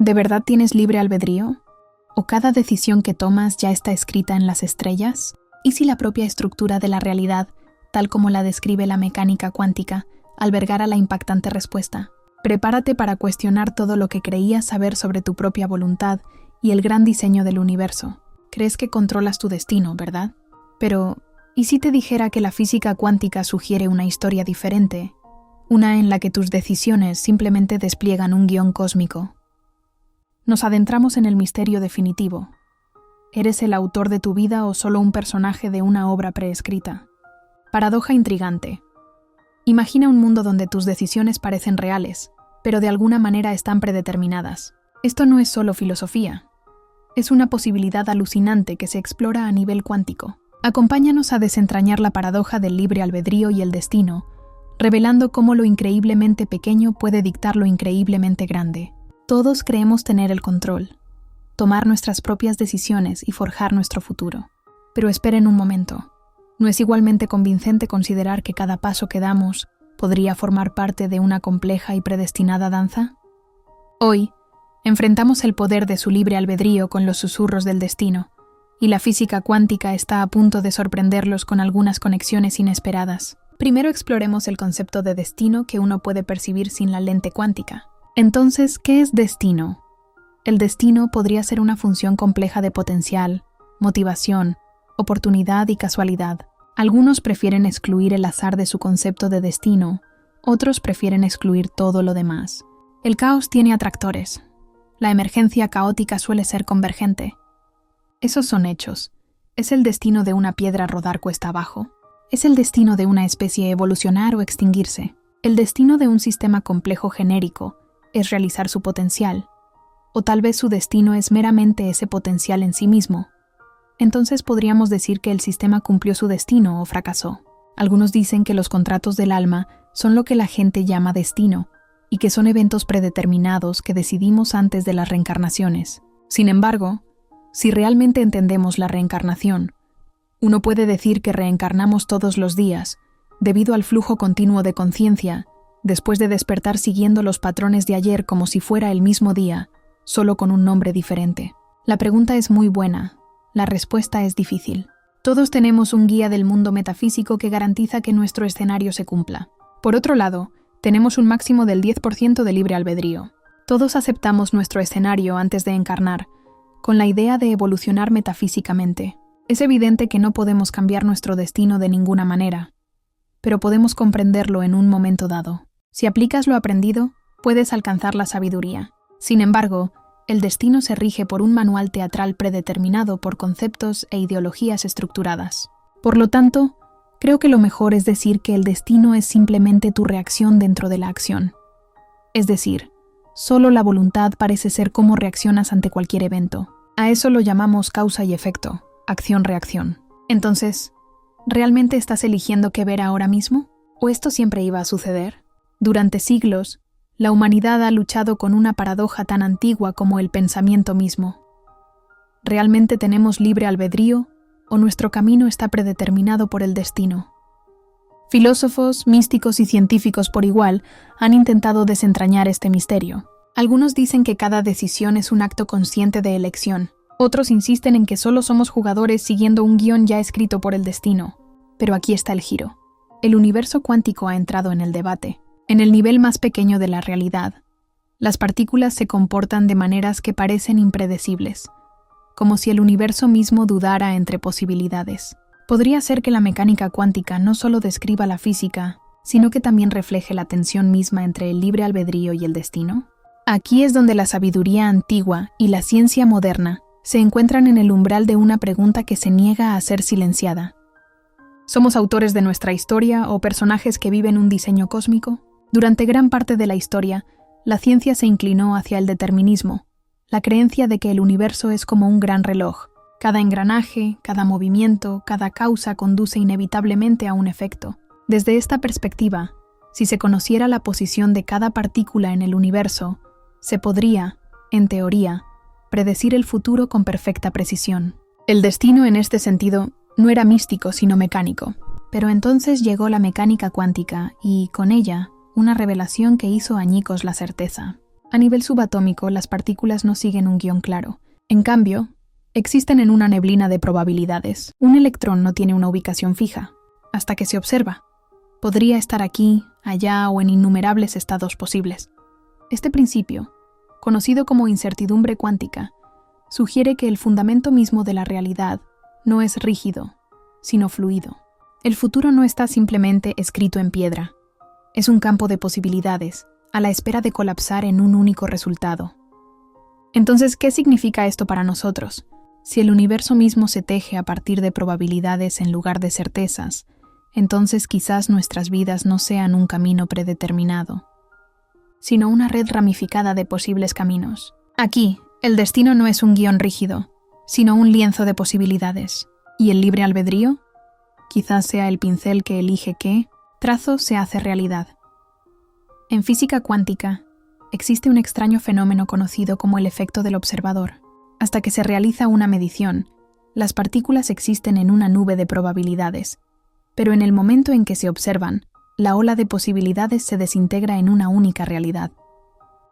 ¿De verdad tienes libre albedrío? ¿O cada decisión que tomas ya está escrita en las estrellas? ¿Y si la propia estructura de la realidad, tal como la describe la mecánica cuántica, albergara la impactante respuesta? Prepárate para cuestionar todo lo que creías saber sobre tu propia voluntad y el gran diseño del universo. Crees que controlas tu destino, ¿verdad? Pero, ¿y si te dijera que la física cuántica sugiere una historia diferente? Una en la que tus decisiones simplemente despliegan un guión cósmico. Nos adentramos en el misterio definitivo. ¿Eres el autor de tu vida o solo un personaje de una obra preescrita? Paradoja intrigante. Imagina un mundo donde tus decisiones parecen reales, pero de alguna manera están predeterminadas. Esto no es solo filosofía. Es una posibilidad alucinante que se explora a nivel cuántico. Acompáñanos a desentrañar la paradoja del libre albedrío y el destino, revelando cómo lo increíblemente pequeño puede dictar lo increíblemente grande. Todos creemos tener el control, tomar nuestras propias decisiones y forjar nuestro futuro. Pero esperen un momento. ¿No es igualmente convincente considerar que cada paso que damos podría formar parte de una compleja y predestinada danza? Hoy, enfrentamos el poder de su libre albedrío con los susurros del destino, y la física cuántica está a punto de sorprenderlos con algunas conexiones inesperadas. Primero exploremos el concepto de destino que uno puede percibir sin la lente cuántica. Entonces, ¿qué es destino? El destino podría ser una función compleja de potencial, motivación, oportunidad y casualidad. Algunos prefieren excluir el azar de su concepto de destino, otros prefieren excluir todo lo demás. El caos tiene atractores. La emergencia caótica suele ser convergente. Esos son hechos. ¿Es el destino de una piedra rodar cuesta abajo? ¿Es el destino de una especie evolucionar o extinguirse? El destino de un sistema complejo genérico es realizar su potencial, o tal vez su destino es meramente ese potencial en sí mismo. Entonces podríamos decir que el sistema cumplió su destino o fracasó. Algunos dicen que los contratos del alma son lo que la gente llama destino, y que son eventos predeterminados que decidimos antes de las reencarnaciones. Sin embargo, si realmente entendemos la reencarnación, uno puede decir que reencarnamos todos los días, debido al flujo continuo de conciencia, después de despertar siguiendo los patrones de ayer como si fuera el mismo día, solo con un nombre diferente. La pregunta es muy buena, la respuesta es difícil. Todos tenemos un guía del mundo metafísico que garantiza que nuestro escenario se cumpla. Por otro lado, tenemos un máximo del 10% de libre albedrío. Todos aceptamos nuestro escenario antes de encarnar, con la idea de evolucionar metafísicamente. Es evidente que no podemos cambiar nuestro destino de ninguna manera, pero podemos comprenderlo en un momento dado. Si aplicas lo aprendido, puedes alcanzar la sabiduría. Sin embargo, el destino se rige por un manual teatral predeterminado por conceptos e ideologías estructuradas. Por lo tanto, creo que lo mejor es decir que el destino es simplemente tu reacción dentro de la acción. Es decir, solo la voluntad parece ser cómo reaccionas ante cualquier evento. A eso lo llamamos causa y efecto, acción-reacción. Entonces, ¿realmente estás eligiendo qué ver ahora mismo? ¿O esto siempre iba a suceder? Durante siglos, la humanidad ha luchado con una paradoja tan antigua como el pensamiento mismo. ¿Realmente tenemos libre albedrío o nuestro camino está predeterminado por el destino? Filósofos, místicos y científicos por igual han intentado desentrañar este misterio. Algunos dicen que cada decisión es un acto consciente de elección. Otros insisten en que solo somos jugadores siguiendo un guión ya escrito por el destino. Pero aquí está el giro. El universo cuántico ha entrado en el debate. En el nivel más pequeño de la realidad, las partículas se comportan de maneras que parecen impredecibles, como si el universo mismo dudara entre posibilidades. ¿Podría ser que la mecánica cuántica no solo describa la física, sino que también refleje la tensión misma entre el libre albedrío y el destino? Aquí es donde la sabiduría antigua y la ciencia moderna se encuentran en el umbral de una pregunta que se niega a ser silenciada. ¿Somos autores de nuestra historia o personajes que viven un diseño cósmico? Durante gran parte de la historia, la ciencia se inclinó hacia el determinismo, la creencia de que el universo es como un gran reloj. Cada engranaje, cada movimiento, cada causa conduce inevitablemente a un efecto. Desde esta perspectiva, si se conociera la posición de cada partícula en el universo, se podría, en teoría, predecir el futuro con perfecta precisión. El destino en este sentido no era místico sino mecánico. Pero entonces llegó la mecánica cuántica y, con ella, una revelación que hizo añicos la certeza. A nivel subatómico, las partículas no siguen un guión claro. En cambio, existen en una neblina de probabilidades. Un electrón no tiene una ubicación fija, hasta que se observa. Podría estar aquí, allá o en innumerables estados posibles. Este principio, conocido como incertidumbre cuántica, sugiere que el fundamento mismo de la realidad no es rígido, sino fluido. El futuro no está simplemente escrito en piedra. Es un campo de posibilidades, a la espera de colapsar en un único resultado. Entonces, ¿qué significa esto para nosotros? Si el universo mismo se teje a partir de probabilidades en lugar de certezas, entonces quizás nuestras vidas no sean un camino predeterminado, sino una red ramificada de posibles caminos. Aquí, el destino no es un guión rígido, sino un lienzo de posibilidades. ¿Y el libre albedrío? Quizás sea el pincel que elige qué trazo se hace realidad. En física cuántica, existe un extraño fenómeno conocido como el efecto del observador. Hasta que se realiza una medición, las partículas existen en una nube de probabilidades, pero en el momento en que se observan, la ola de posibilidades se desintegra en una única realidad.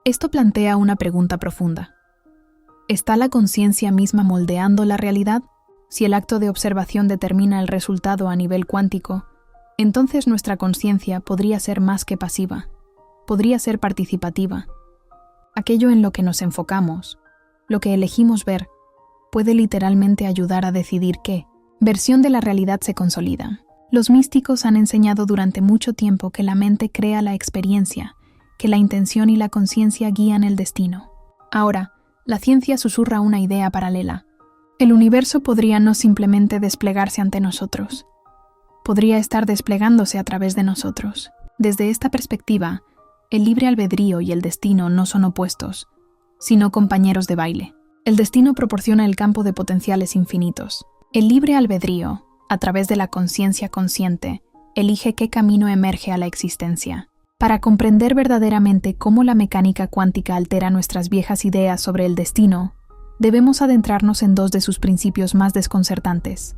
Esto plantea una pregunta profunda. ¿Está la conciencia misma moldeando la realidad? Si el acto de observación determina el resultado a nivel cuántico, entonces nuestra conciencia podría ser más que pasiva, podría ser participativa. Aquello en lo que nos enfocamos, lo que elegimos ver, puede literalmente ayudar a decidir qué versión de la realidad se consolida. Los místicos han enseñado durante mucho tiempo que la mente crea la experiencia, que la intención y la conciencia guían el destino. Ahora, la ciencia susurra una idea paralela. El universo podría no simplemente desplegarse ante nosotros, podría estar desplegándose a través de nosotros. Desde esta perspectiva, el libre albedrío y el destino no son opuestos, sino compañeros de baile. El destino proporciona el campo de potenciales infinitos. El libre albedrío, a través de la conciencia consciente, elige qué camino emerge a la existencia. Para comprender verdaderamente cómo la mecánica cuántica altera nuestras viejas ideas sobre el destino, debemos adentrarnos en dos de sus principios más desconcertantes: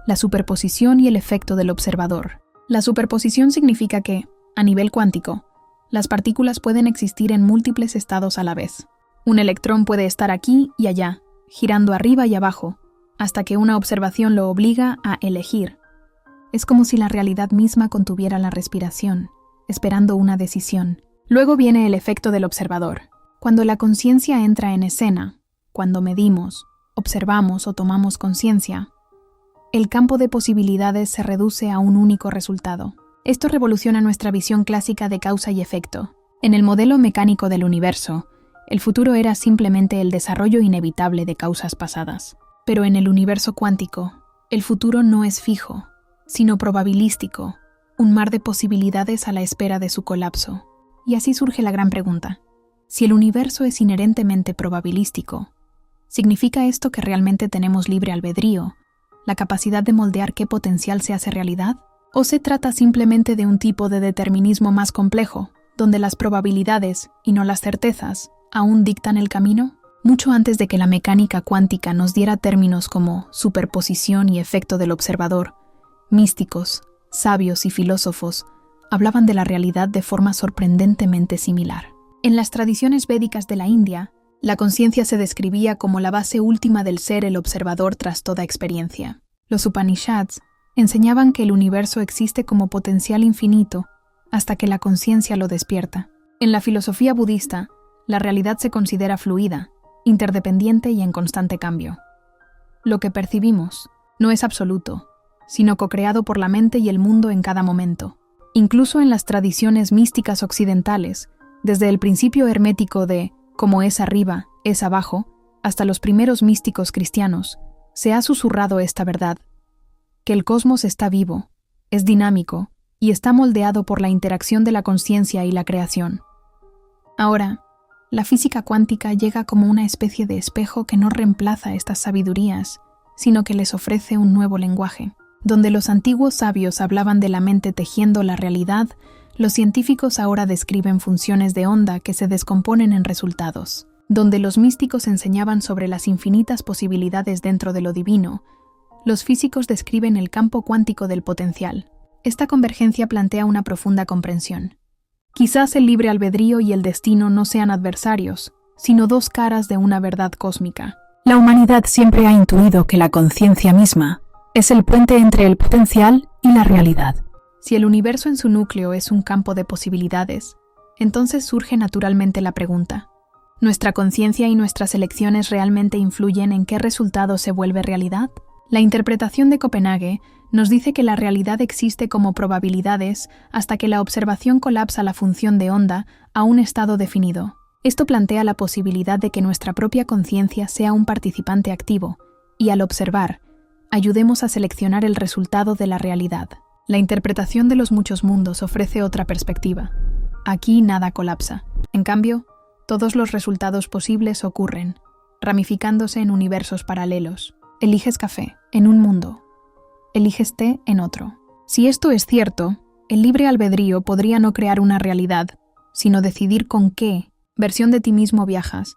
la superposición y el efecto del observador. La superposición significa que, a nivel cuántico, las partículas pueden existir en múltiples estados a la vez. Un electrón puede estar aquí y allá, girando arriba y abajo, hasta que una observación lo obliga a elegir. Es como si la realidad misma contuviera la respiración, esperando una decisión. Luego viene el efecto del observador. Cuando la conciencia entra en escena, cuando medimos, observamos o tomamos conciencia, el campo de posibilidades se reduce a un único resultado. Esto revoluciona nuestra visión clásica de causa y efecto. En el modelo mecánico del universo, el futuro era simplemente el desarrollo inevitable de causas pasadas. Pero en el universo cuántico, el futuro no es fijo, sino probabilístico, un mar de posibilidades a la espera de su colapso. Y así surge la gran pregunta: si el universo es inherentemente probabilístico, ¿significa esto que realmente tenemos libre albedrío, la capacidad de moldear qué potencial se hace realidad? ¿O se trata simplemente de un tipo de determinismo más complejo, donde las probabilidades, y no las certezas, aún dictan el camino? Mucho antes de que la mecánica cuántica nos diera términos como superposición y efecto del observador, místicos, sabios y filósofos hablaban de la realidad de forma sorprendentemente similar. En las tradiciones védicas de la India, la conciencia se describía como la base última del ser el observador tras toda experiencia. Los Upanishads enseñaban que el universo existe como potencial infinito hasta que la conciencia lo despierta. En la filosofía budista, la realidad se considera fluida, interdependiente y en constante cambio. Lo que percibimos no es absoluto, sino co-creado por la mente y el mundo en cada momento. Incluso en las tradiciones místicas occidentales, desde el principio hermético de como es arriba, es abajo, hasta los primeros místicos cristianos, se ha susurrado esta verdad: que el cosmos está vivo, es dinámico y está moldeado por la interacción de la conciencia y la creación. Ahora, la física cuántica llega como una especie de espejo que no reemplaza estas sabidurías, sino que les ofrece un nuevo lenguaje. Donde los antiguos sabios hablaban de la mente tejiendo la realidad, los científicos ahora describen funciones de onda que se descomponen en resultados. Donde los místicos enseñaban sobre las infinitas posibilidades dentro de lo divino, los físicos describen el campo cuántico del potencial. Esta convergencia plantea una profunda comprensión. Quizás el libre albedrío y el destino no sean adversarios, sino dos caras de una verdad cósmica. La humanidad siempre ha intuido que la conciencia misma es el puente entre el potencial y la realidad. Si el universo en su núcleo es un campo de posibilidades, entonces surge naturalmente la pregunta: ¿nuestra conciencia y nuestras elecciones realmente influyen en qué resultado se vuelve realidad? La interpretación de Copenhague nos dice que la realidad existe como probabilidades hasta que la observación colapsa la función de onda a un estado definido. Esto plantea la posibilidad de que nuestra propia conciencia sea un participante activo y, al observar, ayudemos a seleccionar el resultado de la realidad. La interpretación de los muchos mundos ofrece otra perspectiva. Aquí nada colapsa. En cambio, todos los resultados posibles ocurren, ramificándose en universos paralelos. Eliges café en un mundo. Eliges té en otro. Si esto es cierto, el libre albedrío podría no crear una realidad, sino decidir con qué versión de ti mismo viajas,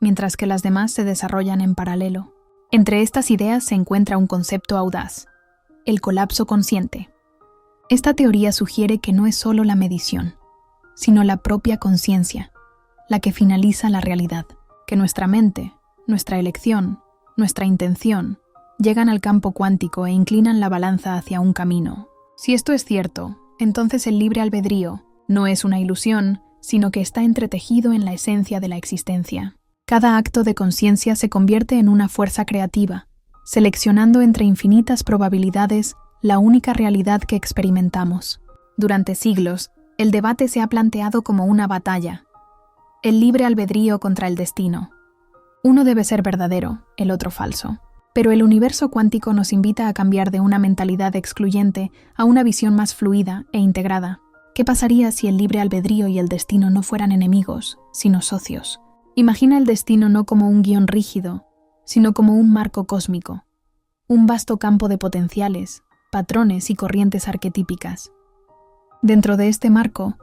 mientras que las demás se desarrollan en paralelo. Entre estas ideas se encuentra un concepto audaz: el colapso consciente. Esta teoría sugiere que no es solo la medición, sino la propia conciencia, la que finaliza la realidad, que nuestra mente, nuestra elección, nuestra intención, llegan al campo cuántico e inclinan la balanza hacia un camino. Si esto es cierto, entonces el libre albedrío no es una ilusión, sino que está entretejido en la esencia de la existencia. Cada acto de conciencia se convierte en una fuerza creativa, seleccionando entre infinitas probabilidades la única realidad que experimentamos. Durante siglos, el debate se ha planteado como una batalla: el libre albedrío contra el destino. Uno debe ser verdadero, el otro falso. Pero el universo cuántico nos invita a cambiar de una mentalidad excluyente a una visión más fluida e integrada. ¿Qué pasaría si el libre albedrío y el destino no fueran enemigos, sino socios? Imagina el destino no como un guión rígido, sino como un marco cósmico, un vasto campo de potenciales, patrones y corrientes arquetípicas. Dentro de este marco,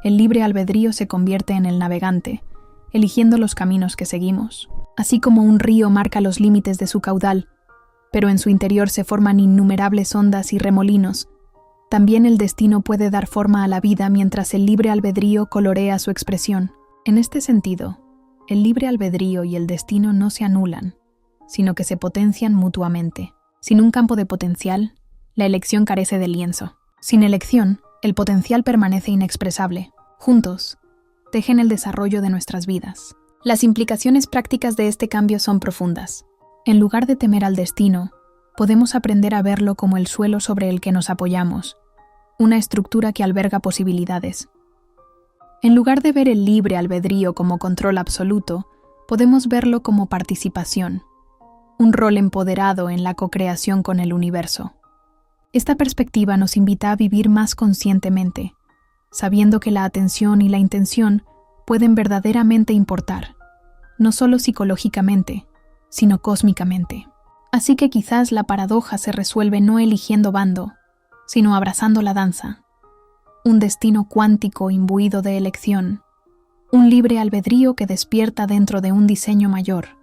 el libre albedrío se convierte en el navegante, eligiendo los caminos que seguimos. Así como un río marca los límites de su caudal, pero en su interior se forman innumerables ondas y remolinos, también el destino puede dar forma a la vida mientras el libre albedrío colorea su expresión. En este sentido, el libre albedrío y el destino no se anulan, sino que se potencian mutuamente. Sin un campo de potencial, la elección carece de lienzo. Sin elección, el potencial permanece inexpresable. Juntos, tejen el desarrollo de nuestras vidas. Las implicaciones prácticas de este cambio son profundas. En lugar de temer al destino, podemos aprender a verlo como el suelo sobre el que nos apoyamos, una estructura que alberga posibilidades. En lugar de ver el libre albedrío como control absoluto, podemos verlo como participación, un rol empoderado en la co-creación con el universo. Esta perspectiva nos invita a vivir más conscientemente, sabiendo que la atención y la intención pueden verdaderamente importar, no solo psicológicamente, sino cósmicamente. Así que quizás la paradoja se resuelve no eligiendo bando, sino abrazando la danza. Un destino cuántico imbuido de elección, un libre albedrío que despierta dentro de un diseño mayor.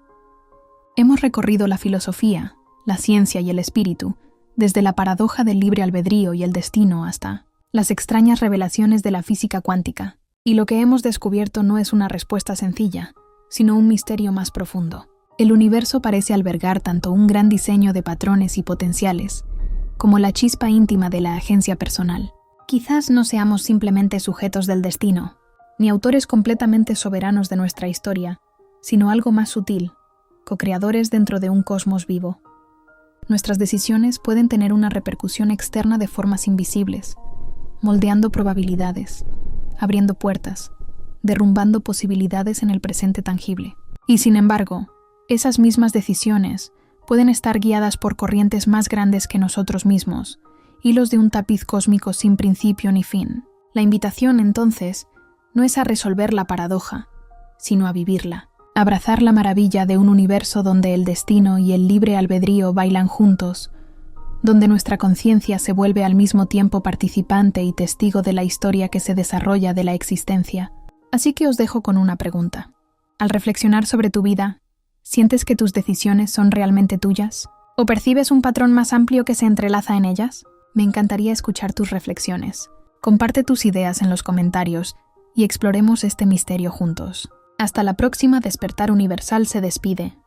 Hemos recorrido la filosofía, la ciencia y el espíritu, desde la paradoja del libre albedrío y el destino hasta las extrañas revelaciones de la física cuántica. Y lo que hemos descubierto no es una respuesta sencilla, sino un misterio más profundo. El universo parece albergar tanto un gran diseño de patrones y potenciales, como la chispa íntima de la agencia personal. Quizás no seamos simplemente sujetos del destino, ni autores completamente soberanos de nuestra historia, sino algo más sutil, co-creadores dentro de un cosmos vivo. Nuestras decisiones pueden tener una repercusión externa de formas invisibles, moldeando probabilidades, abriendo puertas, derrumbando posibilidades en el presente tangible. Y sin embargo, esas mismas decisiones pueden estar guiadas por corrientes más grandes que nosotros mismos, hilos de un tapiz cósmico sin principio ni fin. La invitación, entonces, no es a resolver la paradoja, sino a vivirla. Abrazar la maravilla de un universo donde el destino y el libre albedrío bailan juntos, donde nuestra conciencia se vuelve al mismo tiempo participante y testigo de la historia que se desarrolla de la existencia. Así que os dejo con una pregunta. Al reflexionar sobre tu vida, ¿sientes que tus decisiones son realmente tuyas? ¿O percibes un patrón más amplio que se entrelaza en ellas? Me encantaría escuchar tus reflexiones. Comparte tus ideas en los comentarios y exploremos este misterio juntos. Hasta la próxima, Despertar Universal se despide.